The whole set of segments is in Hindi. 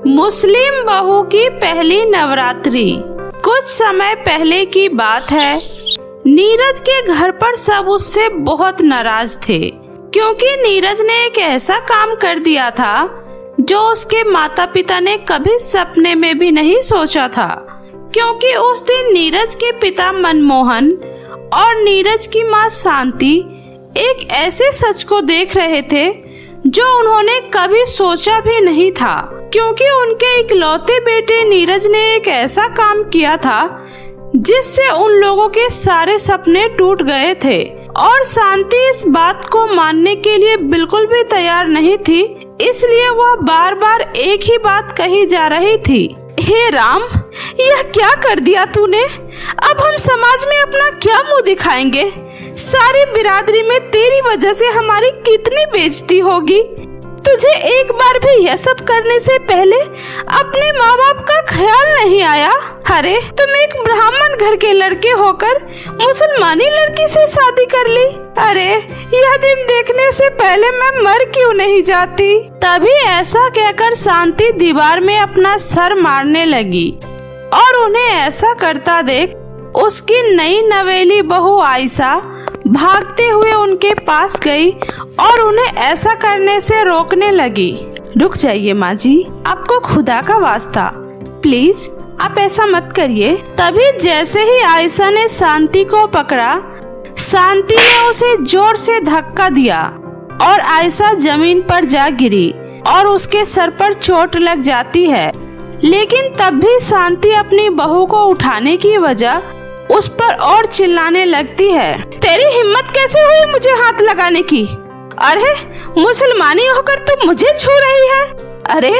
मुस्लिम बहू की पहली नवरात्रि। कुछ समय पहले की बात है। नीरज के घर पर सब उससे बहुत नाराज थे, क्योंकि नीरज ने एक ऐसा काम कर दिया था जो उसके माता पिता ने कभी सपने में भी नहीं सोचा था। क्योंकि उस दिन नीरज के पिता मनमोहन और नीरज की माँ शांति एक ऐसे सच को देख रहे थे जो उन्होंने कभी सोचा भी नहीं था। क्योंकि उनके इकलौते बेटे नीरज ने एक ऐसा काम किया था जिससे उन लोगों के सारे सपने टूट गए थे, और शांति इस बात को मानने के लिए बिल्कुल भी तैयार नहीं थी। इसलिए वह बार बार एक ही बात कही जा रही थी, हे राम, यह क्या कर दिया तूने? अब हम समाज में अपना क्या मुंह दिखाएंगे? सारी बिरादरी में तेरी वजह से हमारी कितनी बेइज्जती होगी। तुझे एक बार भी यह सब करने से पहले अपने माँ बाप का ख्याल नहीं आया? अरे तुम एक ब्राह्मण घर के लड़के होकर मुसलमानी लड़की से शादी कर ली। अरे यह दिन देखने से पहले मैं मर क्यों नहीं जाती? तभी ऐसा कहकर शांति दीवार में अपना सर मारने लगी, और उन्हें ऐसा करता देख उसकी नई नवेली बहू आयशा भागते हुए उनके पास गई और उन्हें ऐसा करने से रोकने लगी। रुक जाइए माँ जी, आपको खुदा का वास्ता, प्लीज आप ऐसा मत करिए। तभी जैसे ही आयशा ने शांति को पकड़ा, शांति ने उसे जोर से धक्का दिया और आयशा जमीन पर जा गिरी और उसके सर पर चोट लग जाती है। लेकिन तब भी शांति अपनी बहू को उठाने की वजह उस पर और चिल्लाने लगती है, तेरी हिम्मत कैसे हुई मुझे हाथ लगाने की? अरे मुसलमानी होकर तू मुझे छू रही है? अरे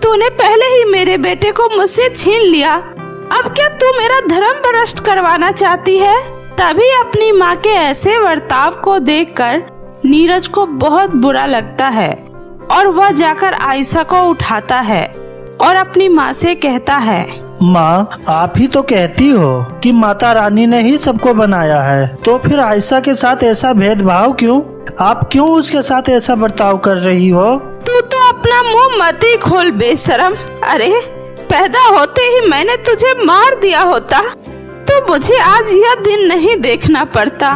तूने पहले ही मेरे बेटे को मुझसे छीन लिया, अब क्या तू मेरा धर्म भ्रष्ट करवाना चाहती है? तभी अपनी माँ के ऐसे बर्ताव को देखकर नीरज को बहुत बुरा लगता है, और वह जाकर आयशा को उठाता है और अपनी माँ से कहता है, माँ, आप ही तो कहती हो कि माता रानी ने ही सबको बनाया है, तो फिर आयशा के साथ ऐसा भेदभाव क्यों? आप क्यों उसके साथ ऐसा बर्ताव कर रही हो? तू तो अपना मुंह मत ही खोल बेशरम। अरे पैदा होते ही मैंने तुझे मार दिया होता तो मुझे आज यह दिन नहीं देखना पड़ता।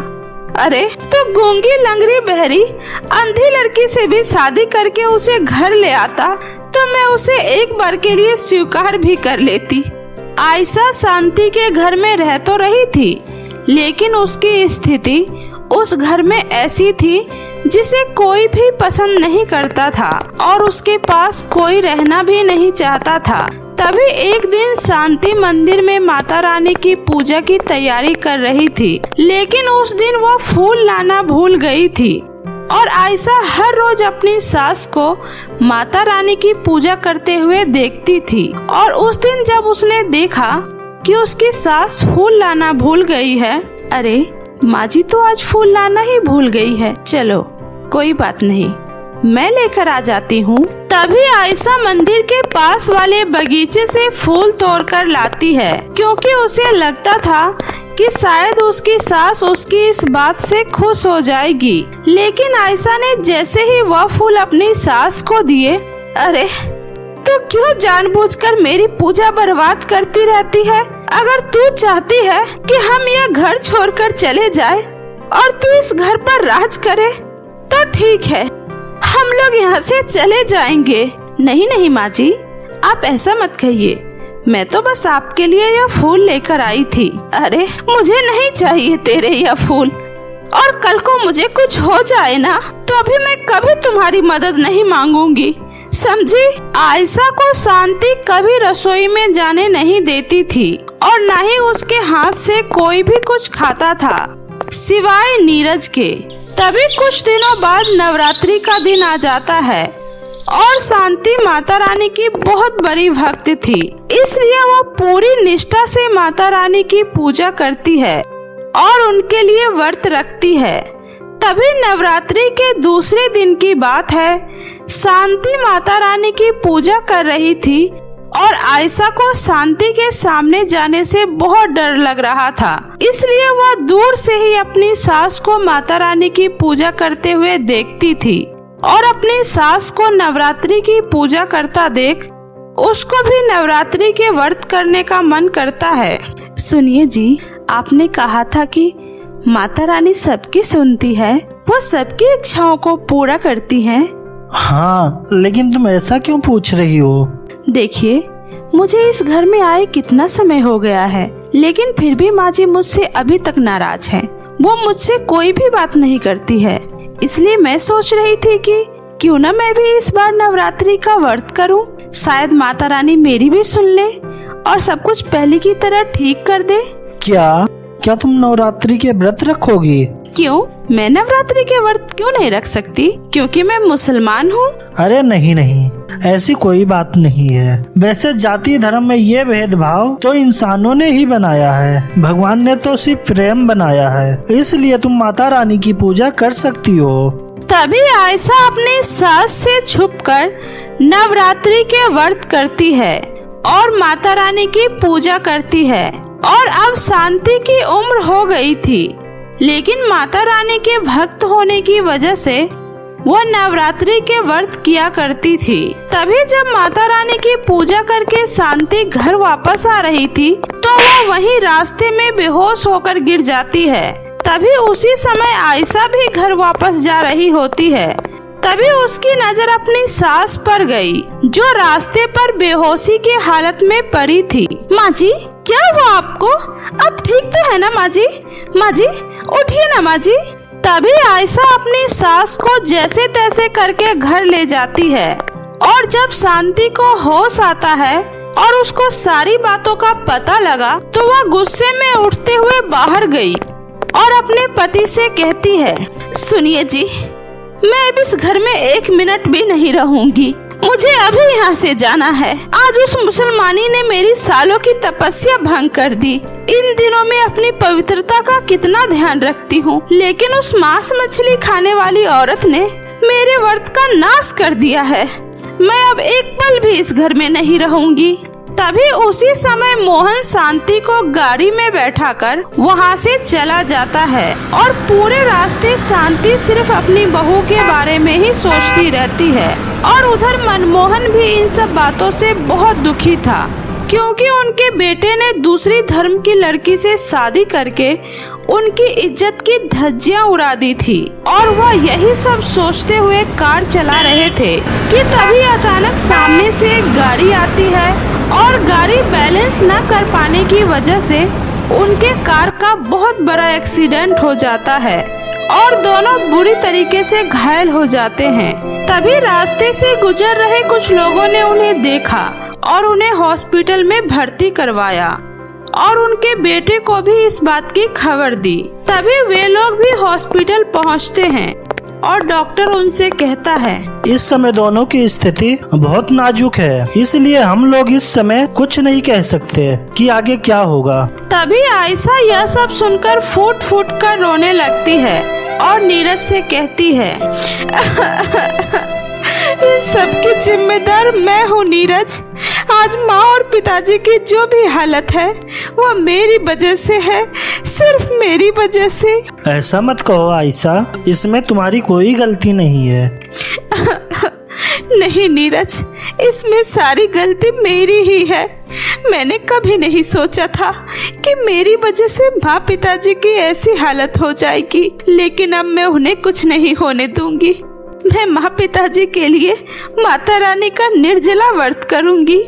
अरे तो गूंगी लंगड़ी बहरी अंधी लड़की से भी शादी करके उसे घर ले आता तो मैं उसे एक बार के लिए स्वीकार भी कर लेती। आयशा शांति के घर में रह तो रही थी, लेकिन उसकी स्थिति उस घर में ऐसी थी जिसे कोई भी पसंद नहीं करता था और उसके पास कोई रहना भी नहीं चाहता था। तभी एक दिन शांति मंदिर में माता रानी की पूजा की तैयारी कर रही थी, लेकिन उस दिन वो फूल लाना भूल गई थी। और आयशा हर रोज अपनी सास को माता रानी की पूजा करते हुए देखती थी, और उस दिन जब उसने देखा कि उसकी सास फूल लाना भूल गई है, अरे माँ जी तो आज फूल लाना ही भूल गई है, चलो कोई बात नहीं, मैं लेकर आ जाती हूँ। तभी आयशा मंदिर के पास वाले बगीचे से फूल तोड़कर लाती है, क्योंकि उसे लगता था कि शायद उसकी सास उसकी इस बात से खुश हो जाएगी। लेकिन आयशा ने जैसे ही वह फूल अपनी सास को दिए, अरे तू क्यों जानबूझकर मेरी पूजा बर्बाद करती रहती है? अगर तू चाहती है कि हम यह घर छोड़कर चले जाए और तू इस घर पर राज करे तो ठीक है, हम लोग यहाँ से चले जाएंगे। नहीं नहीं माँ जी, आप ऐसा मत कहिए, मैं तो बस आपके लिए यह फूल लेकर आई थी। अरे मुझे नहीं चाहिए तेरे यह फूल, और कल को मुझे कुछ हो जाए ना तो अभी मैं कभी तुम्हारी मदद नहीं मांगूंगी, समझी? आयशा को शांति कभी रसोई में जाने नहीं देती थी और न ही उसके हाथ से कोई भी कुछ खाता था सिवाय नीरज के। तभी कुछ दिनों बाद नवरात्रि का दिन आ जाता है और शांति माता रानी की बहुत बड़ी भक्त थी, इसलिए वो पूरी निष्ठा से माता रानी की पूजा करती है और उनके लिए व्रत रखती है। तभी नवरात्रि के दूसरे दिन की बात है। शांति माता रानी की पूजा कर रही थी और आयशा को शांति के सामने जाने से बहुत डर लग रहा था, इसलिए वह दूर से ही अपनी सास को माता रानी की पूजा करते हुए देखती थी और अपनी सास को नवरात्रि की पूजा करता देख उसको भी नवरात्रि के व्रत करने का मन करता है। सुनिए जी, आपने कहा था कि माता रानी सबकी सुनती है, वो सबकी इच्छाओं को पूरा करती है। हाँ, लेकिन तुम ऐसा क्यों पूछ रही हो? देखिए, मुझे इस घर में आए कितना समय हो गया है, लेकिन फिर भी माँ जी मुझसे अभी तक नाराज हैं। वो मुझसे कोई भी बात नहीं करती है। इसलिए मैं सोच रही थी कि क्यों ना मैं भी इस बार नवरात्रि का व्रत करूं। शायद माता रानी मेरी भी सुन ले और सब कुछ पहले की तरह ठीक कर दे। क्या तुम नवरात्रि के व्रत रखोगी? क्यों, मैं नवरात्रि के व्रत क्यों नहीं रख सकती? क्योंकि मैं मुसलमान हूँ। अरे नहीं, ऐसी कोई बात नहीं है। वैसे जाति धर्म में ये भेदभाव तो इंसानों ने ही बनाया है। भगवान ने तो सिर्फ प्रेम बनाया है, इसलिए तुम माता रानी की पूजा कर सकती हो। तभी आयशा अपनी सास से छुपकर नवरात्रि के व्रत करती है और माता रानी की पूजा करती है। और अब शांति की उम्र हो गई थी, लेकिन माता रानी के भक्त होने की वजह से वो नवरात्रि के व्रत किया करती थी। तभी जब माता रानी की पूजा करके शांति घर वापस आ रही थी तो वो वहीं रास्ते में बेहोश होकर गिर जाती है। तभी उसी समय आयशा भी घर वापस जा रही होती है। तभी उसकी नजर अपनी सास पर गई, जो रास्ते पर बेहोशी की हालत में पड़ी थी। माँ जी, क्या हुआ आपको? अब ठीक तो है ना माँ जी? माँ जी, उठिए ना माँ जी। तभी आयशा अपनी सास को जैसे तैसे करके घर ले जाती है और जब शांति को होश आता है और उसको सारी बातों का पता लगा तो वह गुस्से में उठते हुए बाहर गई और अपने पति से कहती है, सुनिए जी, मैं अब इस घर में 1 मिनट भी नहीं रहूंगी। मुझे अभी यहाँ से जाना है। आज उस मुसलमानी ने मेरी सालों की तपस्या भंग कर दी। इन दिनों में अपनी पवित्रता का कितना ध्यान रखती हूँ, लेकिन उस मांस मछली खाने वाली औरत ने मेरे व्रत का नाश कर दिया है। मैं अब एक पल भी इस घर में नहीं रहूंगी। तभी उसी समय मोहन शांति को गाड़ी में बैठाकर वहाँ से चला जाता है और पूरे रास्ते शांति सिर्फ अपनी बहू के बारे में ही सोचती रहती है। और उधर मनमोहन भी इन सब बातों से बहुत दुखी था, क्योंकि उनके बेटे ने दूसरी धर्म की लड़की से शादी करके उनकी इज्जत की धज्जियां उड़ा दी थी। और वह यही सब सोचते हुए कार चला रहे थे कि तभी अचानक सामने से एक गाड़ी आती है और गाड़ी बैलेंस न कर पाने की वजह से उनके कार का बहुत बड़ा एक्सीडेंट हो जाता है और दोनों बुरी तरीके से घायल हो जाते हैं। तभी रास्ते से गुजर रहे कुछ लोगों ने उन्हें देखा और उन्हें हॉस्पिटल में भर्ती करवाया और उनके बेटे को भी इस बात की खबर दी। तभी वे लोग भी हॉस्पिटल पहुंचते हैं और डॉक्टर उनसे कहता है, इस समय दोनों की स्थिति बहुत नाजुक है, इसलिए हम लोग इस समय कुछ नहीं कह सकते कि आगे क्या होगा। तभी आयशा यह सब सुनकर फूट फूट कर रोने लगती है और नीरज से कहती है, इस सब की जिम्मेदार मैं हूँ नीरज। आज माँ और पिताजी की जो भी हालत है वो मेरी वजह से है, सिर्फ मेरी वजह से। ऐसा मत कहो आयशा, इसमें तुम्हारी कोई गलती नहीं है। नहीं नीरज, इसमें सारी गलती मेरी ही है। मैंने कभी नहीं सोचा था कि मेरी वजह से माँ पिताजी की ऐसी हालत हो जाएगी, लेकिन अब मैं उन्हें कुछ नहीं होने दूंगी। मैं माँ पिताजी के लिए माता रानी का निर्जला व्रत करूंगी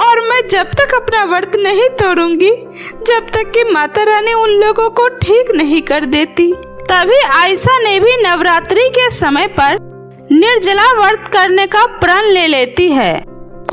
और मैं जब तक अपना व्रत नहीं तोड़ूंगी जब तक कि माता रानी उन लोगों को ठीक नहीं कर देती। तभी आयशा ने भी नवरात्रि के समय पर निर्जला व्रत करने का प्रण ले लेती है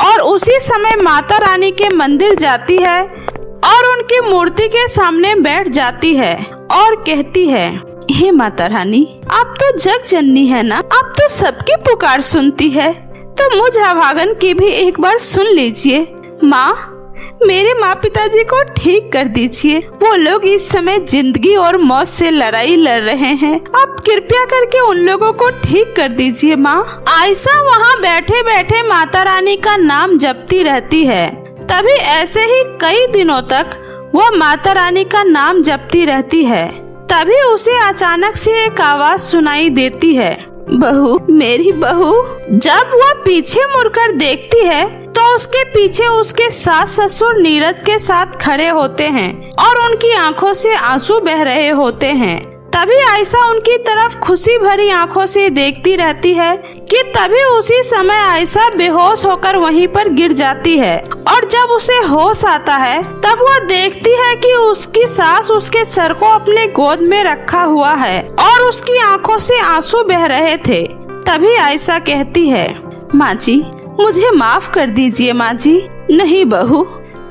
और उसी समय माता रानी के मंदिर जाती है और उनकी मूर्ति के सामने बैठ जाती है और कहती है, हे माता रानी, आप तो जग जननी है ना, आप तो सबकी पुकार सुनती है, तो मुझ अभागन की भी एक बार सुन लीजिए। माँ, मेरे माँ पिताजी को ठीक कर दीजिए। वो लोग इस समय जिंदगी और मौत से लड़ाई लड़ रहे हैं। आप कृपया करके उन लोगों को ठीक कर दीजिए माँ। आयशा वहाँ बैठे बैठे माता रानी का नाम जपती रहती है। तभी ऐसे ही कई दिनों तक वो माता रानी का नाम जपती रहती है। तभी उसे अचानक से एक आवाज सुनाई देती है, बहू, मेरी बहू। जब वह पीछे मुड़कर देखती है तो उसके पीछे उसके सास ससुर नीरज के साथ खड़े होते हैं और उनकी आंखों से आंसू बह रहे होते हैं। तभी आयशा उनकी तरफ खुशी भरी आंखों से देखती रहती है कि तभी उसी समय आयशा बेहोश होकर वहीं पर गिर जाती है और जब उसे होश आता है तब वह देखती है कि उसकी सास उसके सर को अपने गोद में रखा हुआ है और उसकी आंखों से आंसू बह रहे थे। तभी आयशा कहती है, माँ जी मुझे माफ कर दीजिए माँ जी। नहीं बहू,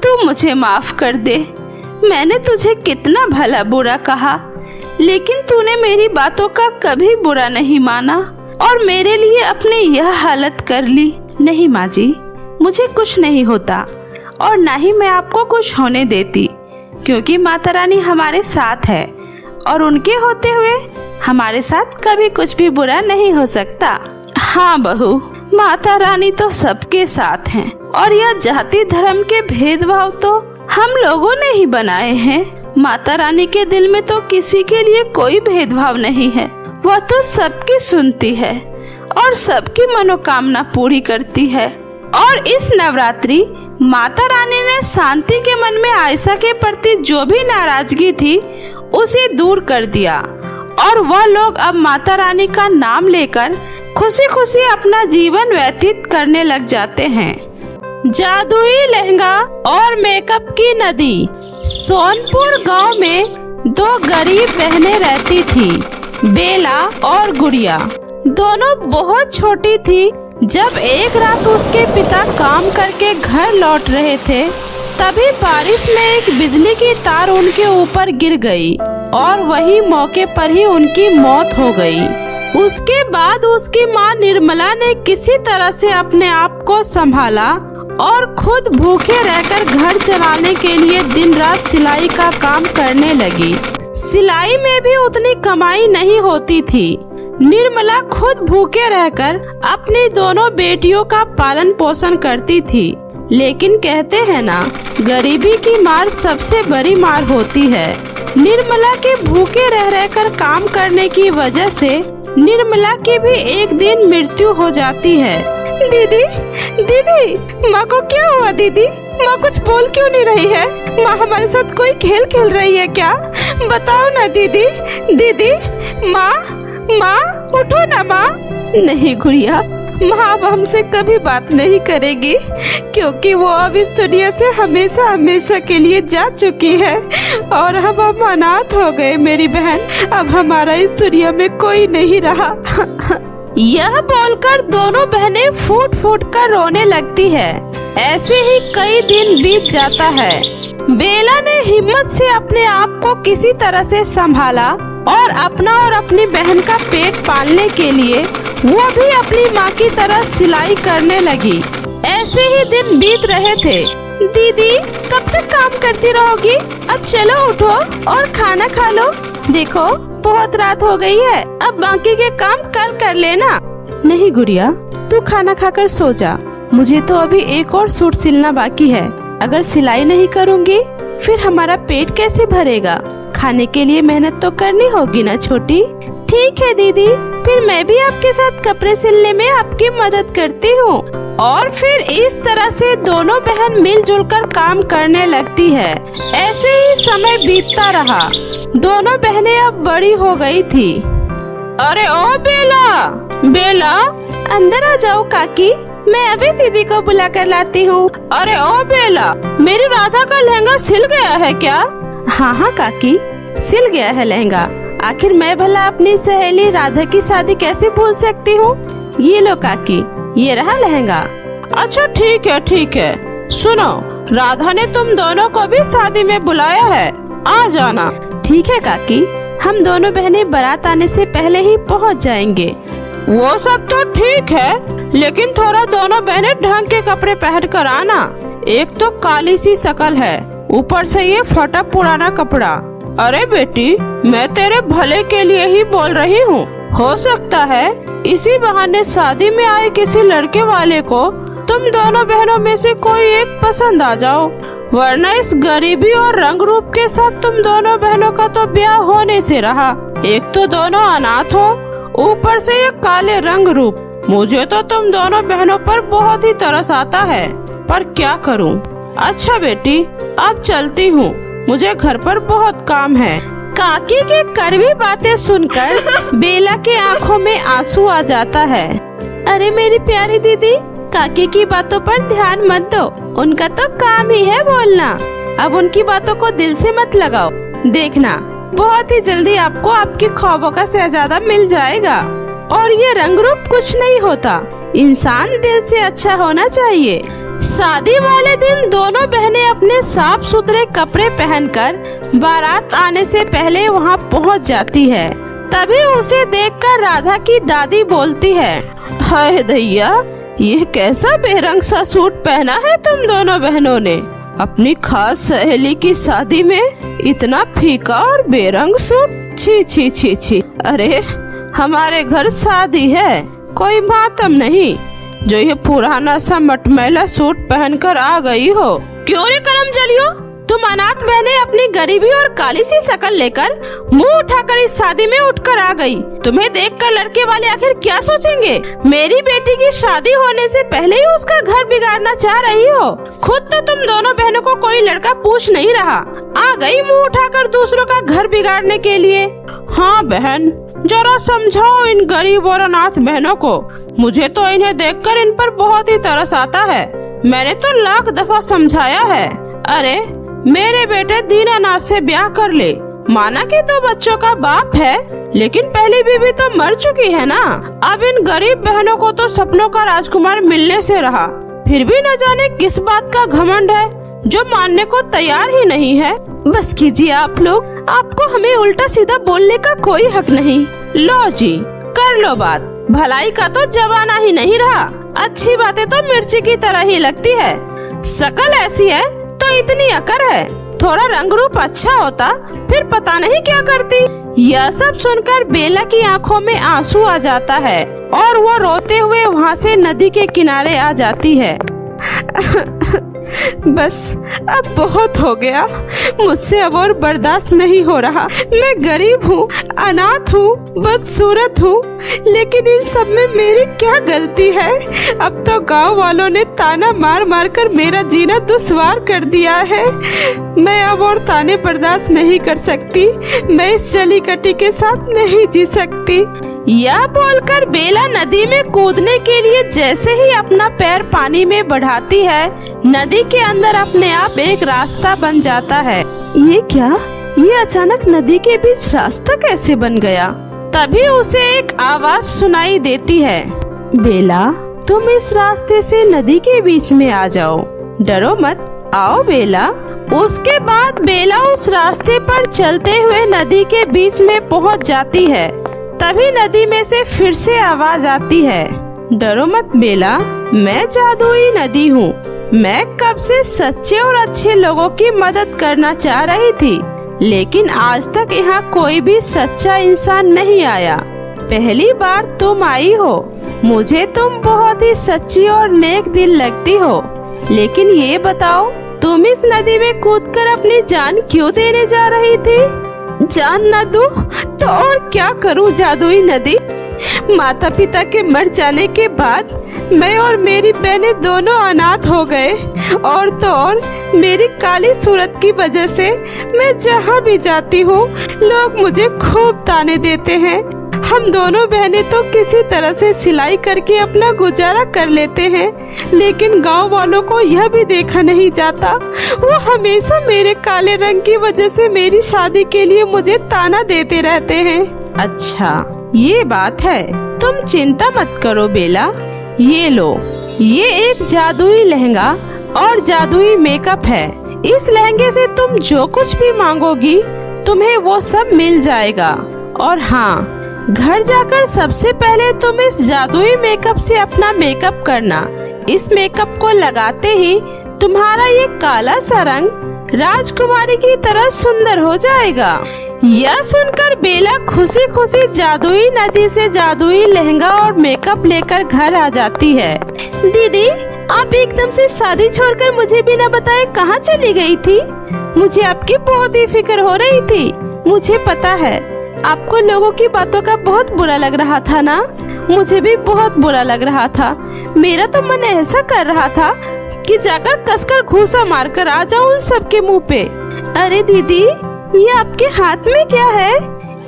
तू मुझे माफ कर दे। मैंने तुझे कितना भला बुरा कहा, लेकिन तूने मेरी बातों का कभी बुरा नहीं माना और मेरे लिए अपनी यह हालत कर ली। नहीं माँ जी, मुझे कुछ नहीं होता और ना ही मैं आपको कुछ होने देती, क्योंकि माता रानी हमारे साथ है और उनके होते हुए हमारे साथ कभी कुछ भी बुरा नहीं हो सकता। हाँ बहू, माता रानी तो सबके साथ हैं और यह जाति धर्म के भेदभाव तो हम लोगों ने ही बनाए हैं। माता रानी के दिल में तो किसी के लिए कोई भेदभाव नहीं है। वह तो सबकी सुनती है और सबकी मनोकामना पूरी करती है। और इस नवरात्रि माता रानी ने शांति के मन में आयशा के प्रति जो भी नाराजगी थी उसे दूर कर दिया और वह लोग अब माता रानी का नाम लेकर खुशी खुशी अपना जीवन व्यतीत करने लग जाते हैं। जादुई लहंगा और मेकअप की नदी। सोनपुर गांव में दो गरीब बहनें रहती थी, बेला और गुड़िया। दोनों बहुत छोटी थी। जब एक रात उसके पिता काम करके घर लौट रहे थे, तभी बारिश में एक बिजली की तार उनके ऊपर गिर गई और वही मौके पर ही उनकी मौत हो गई। उसके बाद उसकी मां निर्मला ने किसी तरह से अपने आप को संभाला और खुद भूखे रहकर घर चलाने के लिए दिन रात सिलाई का काम करने लगी। सिलाई में भी उतनी कमाई नहीं होती थी। निर्मला खुद भूखे रहकर अपनी दोनों बेटियों का पालन पोषण करती थी। लेकिन कहते हैं ना, गरीबी की मार सबसे बड़ी मार होती है। निर्मला के भूखे रह रहकर काम करने की वजह से निर्मला की भी एक दिन मृत्यु हो जाती है। दीदी, दीदी, माँ को क्या हुआ? दीदी, माँ कुछ बोल क्यों नहीं रही है? माँ हमारे साथ कोई खेल खेल रही है क्या? बताओ ना दीदी। दीदी, माँ, माँ उठो ना माँ। नहीं गुड़िया, माँ अब हमसे कभी बात नहीं करेगी, क्योंकि वो अब इस दुनिया से हमेशा हमेशा के लिए जा चुकी है और हम अनाथ हो गए मेरी बहन। अब हमारा इस दुनिया में कोई नहीं रहा। यह बोलकर दोनों बहनें फूट फूट कर रोने लगती है। ऐसे ही कई दिन बीत जाता है। बेला ने हिम्मत से अपने आप को किसी तरह से संभाला और अपना और अपनी बहन का पेट पालने के लिए वो भी अपनी माँ की तरह सिलाई करने लगी। ऐसे ही दिन बीत रहे थे। दीदी, कब तक काम करती रहोगी? अब चलो उठो और खाना खा लो। देखो बहुत रात हो गई है, अब बाकी के काम कल कर लेना। नहीं गुड़िया, तू खाना खाकर सो जा। मुझे तो अभी एक और सूट सिलना बाकी है। अगर सिलाई नहीं करूँगी फिर हमारा पेट कैसे भरेगा? खाने के लिए मेहनत तो करनी होगी ना छोटी। ठीक है दीदी, फिर मैं भी आपके साथ कपड़े सिलने में आपकी मदद करती हूँ। और फिर इस तरह से दोनों बहन मिलजुल कर काम करने लगती है। ऐसे ही समय बीतता रहा। दोनों बहनें अब बड़ी हो गई थी। अरे ओ बेला, बेला अंदर आ जाओ काकी, मैं अभी दीदी को बुला कर लाती हूँ। अरे ओ बेला, मेरी राधा का लहंगा सिल गया है क्या? हाँ हाँ काकी, सिल गया है लहंगा। आखिर मैं भला अपनी सहेली राधा की शादी कैसे भूल सकती हूँ? ये लो काकी, ये रहा लहंगा। अच्छा ठीक है ठीक है। सुनो, राधा ने तुम दोनों को भी शादी में बुलाया है, आ जाना। ठीक है काकी, हम दोनों बहनें बारात आने से पहले ही पहुँच जाएंगे। वो सब तो ठीक है, लेकिन थोड़ा दोनों बहनें ढंग के कपड़े पहन कर आना। एक तो काली सी शकल है, ऊपर से ये फटा पुराना कपड़ा। अरे बेटी, मैं तेरे भले के लिए ही बोल रही हूँ। हो सकता है इसी बहाने शादी में आए किसी लड़के वाले को तुम दोनों बहनों में से कोई एक पसंद आ जाओ, वरना इस गरीबी और रंग रूप के साथ तुम दोनों बहनों का तो ब्याह होने से रहा। एक तो दोनों अनाथ हो, ऊपर से ये काले रंग रूप। मुझे तो तुम दोनों बहनों पर बहुत ही तरस आता है। पर क्या करूं? अच्छा बेटी, अब चलती हूँ, मुझे घर पर बहुत काम है। काकी के कड़वी बातें सुनकर बेला के आंखों में आंसू आ जाता है। अरे मेरी प्यारी दीदी, काकी की बातों पर ध्यान मत दो, उनका तो काम ही है बोलना। अब उनकी बातों को दिल से मत लगाओ। देखना, बहुत ही जल्दी आपको आपकी ख्वाबों का शहजादा मिल जाएगा। और ये रंग रूप कुछ नहीं होता, इंसान दिल से अच्छा होना चाहिए। शादी वाले दिन दोनों बहनें अपने साफ सुथरे कपड़े पहनकर बारात आने से पहले वहां पहुंच जाती है। तभी उसे देखकर राधा की दादी बोलती है, हाय दैया, ये कैसा बेरंग सा सूट पहना है तुम दोनों बहनों ने। अपनी खास सहेली की शादी में इतना फीका और बेरंग सूट, छी छी छी छी। अरे हमारे घर शादी है, कोई मातम नहीं जो ये पुराना सा मटमैला सूट पहनकर आ गई हो। क्यों रे करम जलियो, तुम अनाथ बहने अपनी गरीबी और काली सी शक्ल लेकर मुंह उठाकर इस शादी में उठकर आ गई। तुम्हें देखकर लड़के वाले आखिर क्या सोचेंगे? मेरी बेटी की शादी होने से पहले ही उसका घर बिगाड़ना चाह रही हो। खुद तो तुम दोनों बहनों को कोई लड़का पूछ नहीं रहा, आ गई मुंह उठाकर दूसरों का घर बिगाड़ने के लिए। हाँ बहन, जरा समझाओ इन गरीब और अनाथ बहनों को। मुझे तो इन्हें देखकर इन पर बहुत ही तरस आता है। मैंने तो लाख दफा समझाया है। अरे मेरे बेटे दीनानाथ से ब्याह कर ले। माना कि तो बच्चों का बाप है, लेकिन पहली बीवी तो मर चुकी है ना। अब इन गरीब बहनों को तो सपनों का राजकुमार मिलने से रहा, फिर भी न जाने किस बात का घमंड है जो मानने को तैयार ही नहीं है। बस कीजिए आप लोग, आपको हमें उल्टा सीधा बोलने का कोई हक नहीं। लो जी, कर लो बात। भलाई का तो जमाना ही नहीं रहा। अच्छी बातें तो मिर्ची की तरह ही लगती है। शकल ऐसी है तो इतनी अकड़ है। थोड़ा रंग रूप अच्छा होता फिर पता नहीं क्या करती। यह सब सुनकर बेला की आंखों में आंसू आ जाता है और वो रोते हुए वहाँ से नदी के किनारे आ जाती है। बस अब बहुत हो गया, मुझसे अब और बर्दाश्त नहीं हो रहा। मैं गरीब हूँ, अनाथ हूँ, बदसूरत हूँ, लेकिन इन सब में मेरी क्या गलती है? अब तो गांव वालों ने ताना मार मार कर मेरा जीना दुश्वार कर दिया है। मैं अब और ताने बर्दाश्त नहीं कर सकती। मैं इस जली कटी के साथ नहीं जी सकती। यह बोलकर बेला नदी में कूदने के लिए जैसे ही अपना पैर पानी में बढ़ाती है, नदी के अंदर अपने आप एक रास्ता बन जाता है। ये क्या? ये अचानक नदी के बीच रास्ता कैसे बन गया? तभी उसे एक आवाज सुनाई देती है, बेला, तुम इस रास्ते से नदी के बीच में आ जाओ, डरो मत, आओ बेला। उसके बाद बेला उस रास्ते पर चलते हुए नदी के बीच में पहुंच जाती है। तभी नदी में से फिर से आवाज आती है, डरो मत बेला, मैं जादुई नदी हूँ। मैं कब से सच्चे और अच्छे लोगों की मदद करना चाह रही थी, लेकिन आज तक यहाँ कोई भी सच्चा इंसान नहीं आया। पहली बार तुम आई हो। मुझे तुम बहुत ही सच्ची और नेक दिल लगती हो। लेकिन ये बताओ, तुम इस नदी में कूदकर अपनी जान क्यों देने जा रही थी? जान न दूं तो और क्या करूं जादुई नदी? माता पिता के मर जाने के बाद मैं और मेरी बहनें दोनों अनाथ हो गए, और तो और मेरी काली सूरत की वजह से मैं जहाँ भी जाती हूँ लोग मुझे खूब ताने देते हैं। हम दोनों बहनें तो किसी तरह से सिलाई करके अपना गुजारा कर लेते हैं, लेकिन गांव वालों को यह भी देखा नहीं जाता। वो हमेशा मेरे काले रंग की वजह से मेरी शादी के लिए मुझे ताना देते रहते हैं। अच्छा, ये बात है। तुम चिंता मत करो बेला, ये लो, ये एक जादुई लहंगा और जादुई मेकअप है। इस लहंगे से तुम जो कुछ भी मांगोगी तुम्हें वो सब मिल जाएगा। और हाँ, घर जाकर सबसे पहले तुम इस जादुई मेकअप से अपना मेकअप करना। इस मेकअप को लगाते ही तुम्हारा ये काला सा रंग राजकुमारी की तरह सुंदर हो जाएगा। यह सुनकर बेला खुशी खुशी जादुई नदी से जादुई लहंगा और मेकअप लेकर घर आ जाती है। दीदी, आप एकदम से शादी छोड़कर मुझे बिना बताए कहाँ चली गई थी? मुझे आपकी बहुत ही फिक्र हो रही थी। मुझे पता है आपको लोगों की बातों का बहुत बुरा लग रहा था ना? मुझे भी बहुत बुरा लग रहा था। मेरा तो मन ऐसा कर रहा था कि जाकर कसकर घूसा मारकर आ जाऊं उन सबके मुंह पे। अरे दीदी, ये आपके हाथ में क्या है?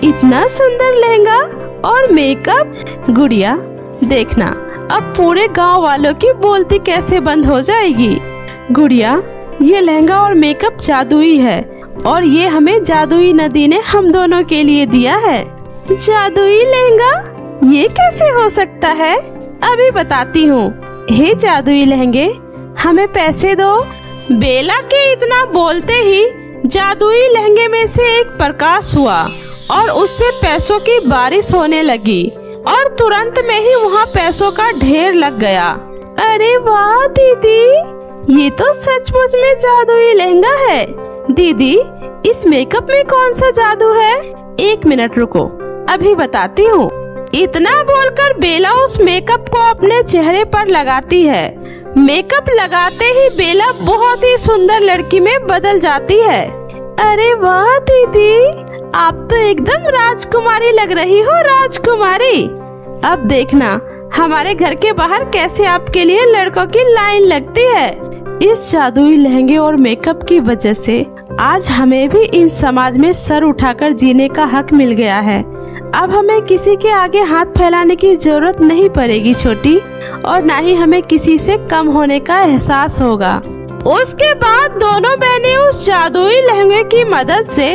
इतना सुंदर लहंगा और मेकअप। गुड़िया देखना, अब पूरे गांव वालों की बोलती कैसे बंद हो जाएगी। गुड़िया, ये लहंगा और मेकअप जादुई है और ये हमें जादुई नदी ने हम दोनों के लिए दिया है। जादुई लहंगा? ये कैसे हो सकता है? अभी बताती हूँ। हे जादुई लहंगे, हमें पैसे दो। बेला के इतना बोलते ही जादुई लहंगे में से एक प्रकाश हुआ और उससे पैसों की बारिश होने लगी और तुरंत में ही वहाँ पैसों का ढेर लग गया। अरे वाह दीदी, ये तो सचमुच में जादुई लहंगा है। दीदी, इस मेकअप में कौन सा जादू है? 1 मिनट रुको, अभी बताती हूँ। इतना बोलकर बेला उस मेकअप को अपने चेहरे पर लगाती है। मेकअप लगाते ही बेला बहुत ही सुंदर लड़की में बदल जाती है। अरे वाह दीदी, आप तो एकदम राजकुमारी लग रही हो, राजकुमारी। अब देखना हमारे घर के बाहर कैसे आपके लिए लड़कों की लाइन लगती है। इस जादुई लहंगे और मेकअप की वजह से आज हमें भी इस समाज में सर उठाकर जीने का हक मिल गया है। अब हमें किसी के आगे हाथ फैलाने की जरूरत नहीं पड़ेगी छोटी, और ना ही हमें किसी से कम होने का एहसास होगा। उसके बाद दोनों बहनें उस जादुई लहंगे की मदद से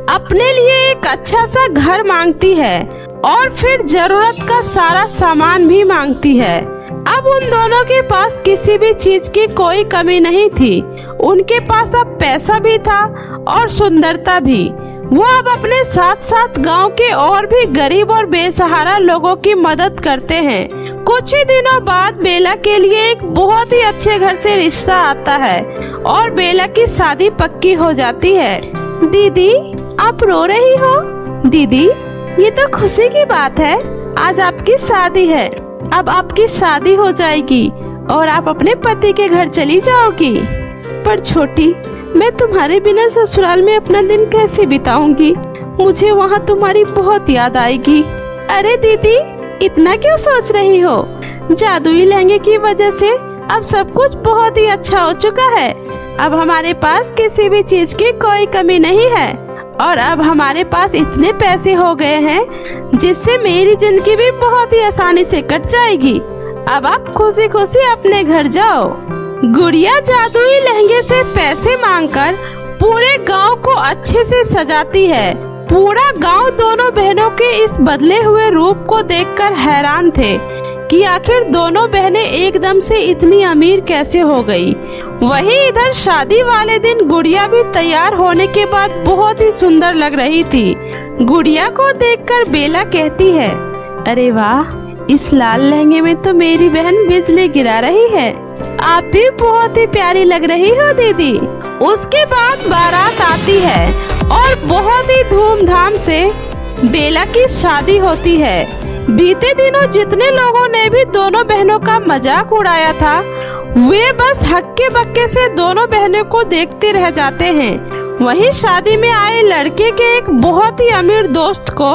अपने लिए एक अच्छा सा घर मांगती है और फिर जरूरत का सारा सामान भी मांगती है। अब उन दोनों के पास किसी भी चीज की कोई कमी नहीं थी। उनके पास अब पैसा भी था और सुंदरता भी। वो अब अपने साथ साथ गांव के और भी गरीब और बेसहारा लोगों की मदद करते हैं। कुछ ही दिनों बाद बेला के लिए एक बहुत ही अच्छे घर से रिश्ता आता है और बेला की शादी पक्की हो जाती है। दीदी, आप रो रही हो? दीदी, ये तो खुशी की बात है, आज आपकी शादी है। अब आपकी शादी हो जाएगी और आप अपने पति के घर चली जाओगी। पर छोटी, मैं तुम्हारे बिना ससुराल में अपना दिन कैसे बिताऊंगी? मुझे वहाँ तुम्हारी बहुत याद आएगी। अरे दीदी, इतना क्यों सोच रही हो? जादुई लहंगे की वजह से अब सब कुछ बहुत ही अच्छा हो चुका है। अब हमारे पास किसी भी चीज की कोई कमी नहीं है और अब हमारे पास इतने पैसे हो गए हैं जिससे मेरी जिंदगी भी बहुत ही आसानी से कट जाएगी। अब आप खुशी खुशी अपने घर जाओ। गुड़िया जादुई लहंगे से पैसे मांगकर पूरे गांव को अच्छे से सजाती है। पूरा गांव दोनों बहनों के इस बदले हुए रूप को देखकर हैरान थे कि आखिर दोनों बहनें एकदम से इतनी अमीर कैसे हो गई। वहीं इधर शादी वाले दिन गुड़िया भी तैयार होने के बाद बहुत ही सुंदर लग रही थी। गुड़िया को देखकर बेला कहती है, अरे वाह, इस लाल लहंगे में तो मेरी बहन बिजली गिरा रही है। आप भी बहुत ही प्यारी लग रही हो दीदी। उसके बाद बारात आती है और बहुत ही धूमधाम से बेला की शादी होती है। बीते दिनों जितने लोगों ने भी दोनों बहनों का मजाक उड़ाया था, वे बस हक्के बक्के से दोनों बहनों को देखते रह जाते हैं। वहीं शादी में आए लड़के के एक बहुत ही अमीर दोस्त को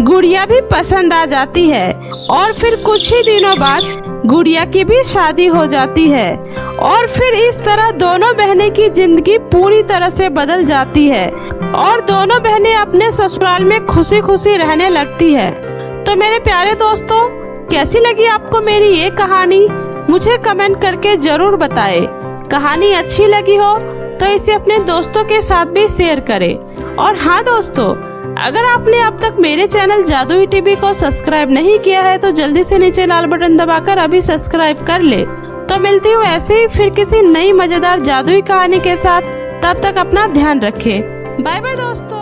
गुड़िया भी पसंद आ जाती है और फिर कुछ ही दिनों बाद गुड़िया की भी शादी हो जाती है और फिर इस तरह दोनों बहनें की जिंदगी पूरी तरह से बदल जाती है और दोनों बहनें अपने ससुराल में खुशी खुशी रहने लगती है। तो मेरे प्यारे दोस्तों, कैसी लगी आपको मेरी ये कहानी? मुझे कमेंट करके जरूर बताएं। कहानी अच्छी लगी हो तो इसे अपने दोस्तों के साथ भी शेयर करें। और हाँ दोस्तों, अगर आपने अब तक मेरे चैनल जादुई टीवी को सब्सक्राइब नहीं किया है तो जल्दी से नीचे लाल बटन दबाकर अभी सब्सक्राइब कर ले। तो मिलती हूँ ऐसे ही फिर किसी नई मजेदार जादुई कहानी के साथ। तब तक अपना ध्यान रखें। बाय बाय दोस्तों।